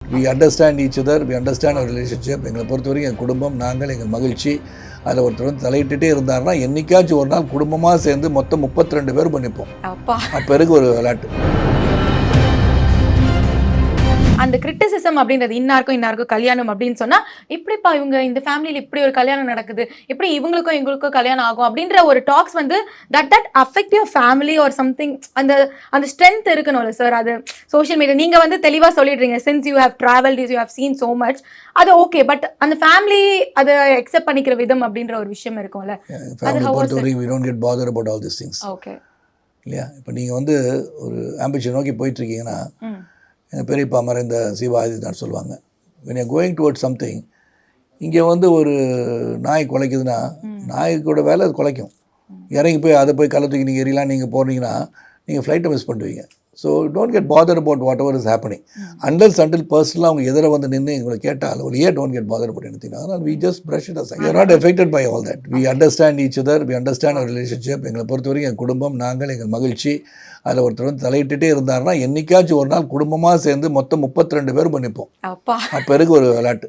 We understand each other, we understand our relationship. எங்களை பொறுத்தவரைக்கும் எங்கள் குடும்பம், நாங்கள், எங்கள் மகிழ்ச்சி. அதில் ஒருத்தர் வந்து தலையிட்டுட்டே இருந்தாருன்னா என்னைக்காச்சும் ஒரு நாள் குடும்பமாக சேர்ந்து மொத்தம் 32 பேர் பண்ணிப்போம். அப்போ இருக்கு ஒரு விளையாட்டு. அந்த கிரிட்டிசிசம் அப்படின்றது இன்னாருக்கும் கல்யாணம் அப்படின்னு சொன்னா இப்படிப்பா இவங்க இந்த ஃபேமிலியில இப்படி ஒரு கல்யாணம் நடக்குது, இப்படி இவங்களுக்கும் கல்யாணம் ஆகும் அப்படின்ற ஒரு டாக்ஸ் வந்து that affect your family or something. அந்த அந்த ஸ்ட்ரென்த் இருக்கணும்ல சார். அது சோஷியல் மீடியா நீங்க வந்து தெளிவா சொல்லிடுறீங்க, since you have travelled, you have seen so much, அது ஓகே. பட் அந்த ஃபேமிலி அதை அக்செப்ட் பண்ணிக்கிற விதம் அப்படின்ற ஒரு விஷயம் இருக்கும்ல. we don't get bothered about all these things. Okay இல்லையா? இப்போ நீங்கள் வந்து ஒரு ஆம்பிஷன் நோக்கி போயிட்டுருக்கீங்கன்னா, எங்கள் பெரியப்பா மறைந்த சிவா ஆதித்யநாத் சொல்லுவாங்க, when you're going towards something, இங்கே வந்து ஒரு நாய் குலைக்குதுன்னா நாய்க்கோட வேலை அது குலைக்கும். இறங்கி போய் அதை போய் கள்ள தூக்கி நீங்கள் எரியலாம் நீங்கள் போனீங்கன்னா நீங்கள் ஃப்ளைட்டை மிஸ் பண்ணுவீங்க. So don't get bother about whatever is happening until until பர்சனலாக அவங்க எதிர வந்து நின்று எங்களை கேட்டால் ஒரு don't get bother about anything. அதனால் we just brush it aside. We are not affected by all that. We understand each other, we understand our relationship. எங்களை பொறுத்தவரைக்கும் எங்கள் குடும்பம், நாங்கள், எங்கள் மகிழ்ச்சி. அதில் ஒருத்தர் வந்து தலையிட்டுட்டே இருந்தாருன்னா என்னைக்காச்சும் ஒரு நாள் குடும்பமாக சேர்ந்து மொத்தம் 32 பேர் பண்ணிப்போம். அப்போ இருக்கு ஒரு விளையாட்டு.